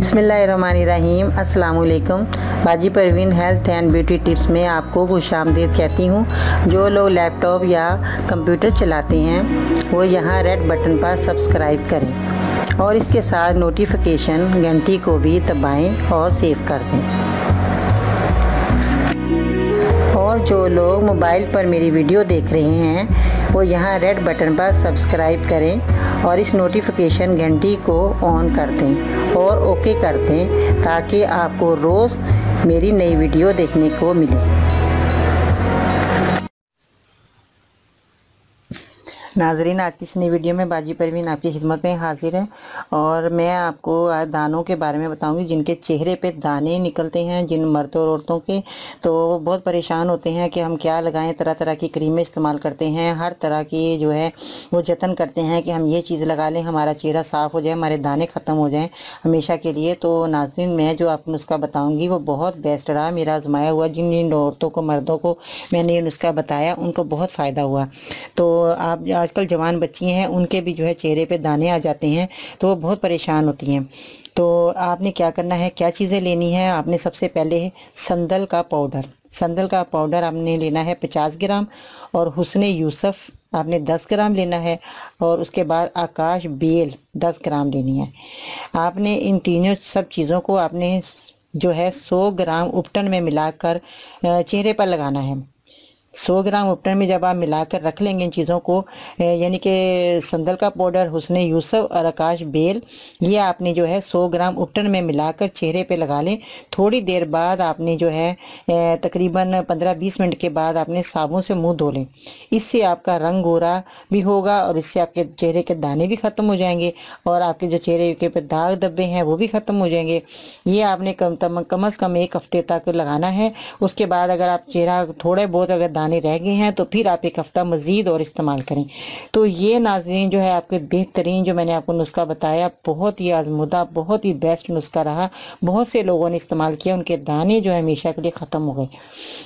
बिस्मिल्लाहिर्रहमानिर्रहीम। अस्सलाम वालेकुम। बाजी Parveen health and beauty tips में आपको खुशामदीद कहती हूँ। जो लोग लैपटॉप या कंप्यूटर चलाते हैं वो यहाँ रेड बटन पर सब्सक्राइब करें और इसके साथ नोटिफिकेशन घंटी को भी दबाएं और सेव कर दें। और जो लोग मोबाइल पर मेरी वीडियो देख रहे हैं वो यहाँ रेड बटन पर सब्सक्राइब करें और इस नोटिफिकेशन घंटी को ऑन कर दें और ओके कर दें ताकि आपको रोज़ मेरी नई वीडियो देखने को मिले। नाजरीन, आज की इस नई वीडियो में बाजी परवीन आपकी खिदमत में हाजिर है और मैं आपको आज दानों के बारे में बताऊंगी जिनके चेहरे पे दाने निकलते हैं, जिन मर्द और औरतों के, तो वो बहुत परेशान होते हैं कि हम क्या लगाएं। तरह तरह की क्रीमें इस्तेमाल करते हैं, हर तरह की जो है वो जतन करते हैं कि हम ये चीज़ लगा लें, हमारा चेहरा साफ़ हो जाए, हमारे दाने ख़त्म हो जाएँ हमेशा के लिए। तो नाजरीन, मैं जो आपको नुस्खा बताऊँगी वो बहुत बेस्ट रहा, मेरा आजमाया हुआ। जिन जिन औरतों को, मर्दों को मैंने ये नुस्खा बताया उनको बहुत फ़ायदा हुआ। तो आप आजकल जवान बच्चियां हैं उनके भी जो है चेहरे पे दाने आ जाते हैं तो वो बहुत परेशान होती हैं। तो आपने क्या करना है, क्या चीज़ें लेनी है। आपने सबसे पहले संदल का पाउडर आपने लेना है 50 ग्राम और हुस्न यूसुफ आपने 10 ग्राम लेना है और उसके बाद आकाश बेल 10 ग्राम लेनी है। आपने इन तीनों सब चीज़ों को आपने जो है 100 ग्राम उपटन में मिलाकर चेहरे पर लगाना है। 100 ग्राम उपटन में जब आप मिलाकर रख लेंगे इन चीज़ों को, यानी कि संदल का पाउडर, हुस्न यूसुफ और आकाश बेल, ये आपने जो है 100 ग्राम उपटन में मिलाकर चेहरे पे लगा लें। थोड़ी देर बाद आपने जो है तकरीबन 15-20 मिनट के बाद आपने साबुन से मुंह धो लें। इससे आपका रंग गोरा भी होगा और इससे आपके चेहरे के दाने भी ख़त्म हो जाएंगे और आपके जो चेहरे के पर दाग धब्बे हैं वो भी ख़त्म हो जाएंगे। ये आपने कम से कम 1 हफ्ते तक लगाना है। उसके बाद अगर आप चेहरा थोड़े बहुत अगर दाने रह गए हैं तो फिर आप 1 हफ्ता मज़ीद और इस्तेमाल करें। तो ये नाज़रीन जो है आपके बेहतरीन जो मैंने आपको नुस्खा बताया, बहुत ही आजमुदा, बहुत ही बेस्ट नुस्खा रहा। बहुत से लोगों ने इस्तेमाल किया, उनके दाने जो है हमेशा के लिए ख़त्म हो गए।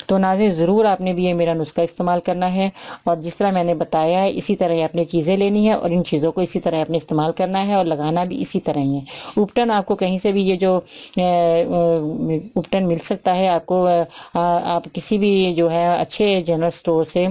तो नाज़रीन, ज़रूर आपने भी ये मेरा नुस्खा इस्तेमाल करना है और जिस तरह मैंने बताया है इसी तरह आपने चीज़ें लेनी है और इन चीज़ों को इसी तरह आपने इस्तेमाल करना है और लगाना भी इसी तरह ही है। उपटन आपको कहीं से भी ये जो उपटन मिल सकता है आपको, आप किसी भी जो है अच्छे जनरल स्टोर से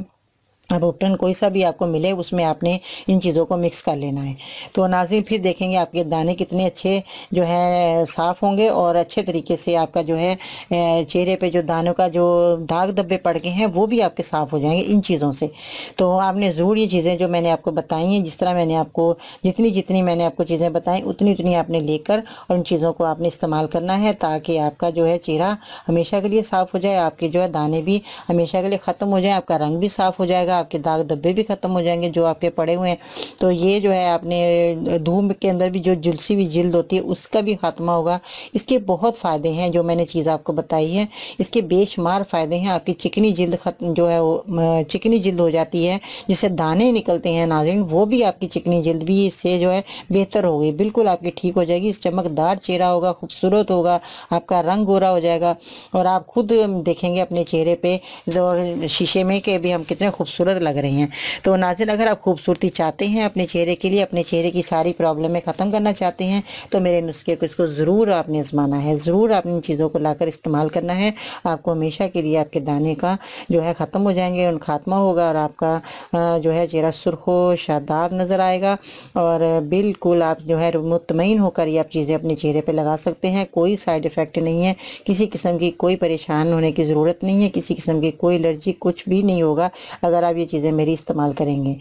अब उपटन कोई सा भी आपको मिले उसमें आपने इन चीज़ों को मिक्स कर लेना है। तो नाज़रीन, फिर देखेंगे आपके दाने कितने अच्छे जो है साफ़ होंगे और अच्छे तरीके से आपका जो है चेहरे पे जो दानों का जो दाग धब्बे पड़ गए हैं वो भी आपके साफ़ हो जाएंगे इन चीज़ों से। तो आपने ज़रूर ये चीज़ें जो मैंने आपको बताई हैं, जिस तरह मैंने आपको जितनी मैंने आपको चीज़ें बताई उतनी आपने लेकर और इन चीज़ों को आपने इस्तेमाल करना है ताकि आपका जो है चेहरा हमेशा के लिए साफ़ हो जाए, आपके जो है दाने भी हमेशा के लिए ख़त्म हो जाए, आपका रंग भी साफ़ हो जाएगा, आपके दाग धब्बे भी ख़त्म हो जाएंगे जो आपके पड़े हुए हैं। तो ये जो है आपने धूप के अंदर भी जो झुलसी हुई जिल्द होती है उसका भी खात्मा होगा। इसके बहुत फ़ायदे हैं जो मैंने चीज़ आपको बताई है, इसके बेशुमार फ़ायदे हैं। आपकी चिकनी जिल्द जो है वो चिकनी जिल्द हो जाती है, जिससे दाने निकलते हैं नाज़रीन, वो भी आपकी चिकनी जिल्द भी इससे जो है बेहतर हो गई, बिल्कुल आपकी ठीक हो जाएगी। चमकदार चेहरा होगा, खूबसूरत होगा, आपका रंग गोरा हो जाएगा और आप खुद देखेंगे अपने चेहरे पे जो शीशे में कि भी हम कितने खूबसूरत लग रहे हैं। तो नाज़रीन, अगर आप खूबसूरती चाहते हैं अपने चेहरे के लिए, अपने चेहरे की सारी प्रॉब्लमें ख़त्म करना चाहते हैं तो मेरे नुस्खे को इसको ज़रूर आपने आजमाना है, ज़रूर आपने इन चीज़ों को लाकर इस्तेमाल करना है। आपको हमेशा के लिए आपके दाने का जो है ख़त्म हो जाएंगे, उन खात्मा होगा और आपका जो है चेहरा सुर्खो शादाब नज़र आएगा और बिल्कुल आप जो है मुतमईन होकर ये आप चीज़ें अपने चेहरे पर लगा सकते हैं। कोई साइड इफ़ेक्ट नहीं है, किसी किस्म की कोई परेशान होने की ज़रूरत नहीं है, किसी किस्म की कोई एलर्जी कुछ भी नहीं होगा अगर आप ये चीज़ें मेरी इस्तेमाल करेंगे।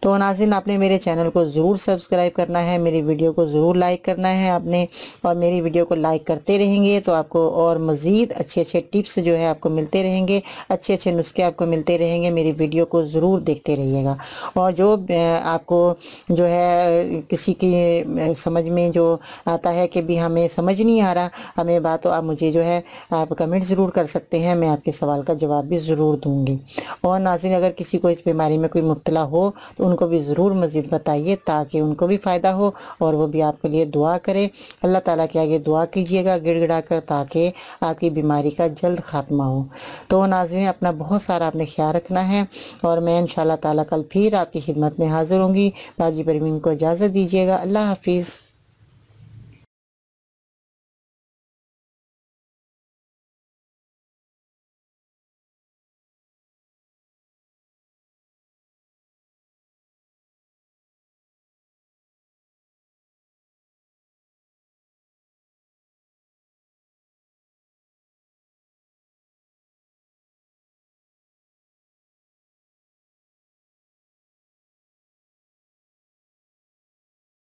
तो नाज़रीन, आपने मेरे चैनल को ज़रूर सब्सक्राइब करना है, मेरी वीडियो को ज़रूर लाइक करना है आपने, और मेरी वीडियो को लाइक करते रहेंगे तो आपको और मज़ीद अच्छे टिप्स जो है आपको मिलते रहेंगे, अच्छे नुस्खे आपको मिलते रहेंगे। मेरी वीडियो को ज़रूर देखते रहिएगा और जो आपको जो है किसी की समझ में जो आता है कि भी हमें समझ नहीं आ रहा हमें बात, तो आप मुझे जो है आप कमेंट ज़रूर कर सकते हैं, मैं आपके सवाल का जवाब भी ज़रूर दूँगी। और नाज़रीन, अगर किसी को इस बीमारी में कोई मुब्तला हो तो उनको भी ज़रूर मज़ीद बताइए ताकि उनको भी फ़ायदा हो और वो भी आपके लिए दुआ करे। अल्लाह ताला के आगे दुआ कीजिएगा गिड़गिड़ा कर ताकि आपकी बीमारी का जल्द ख़ात्मा हो। तो नाज़रीन, अपना बहुत सारा आपने ख्याल रखना है और मैं इंशाअल्लाह ताला कल फिर आपकी खिदमत में हाज़िर होंगी। बाजी परवीन को इजाज़त दीजिएगा। अल्लाह हाफिज़।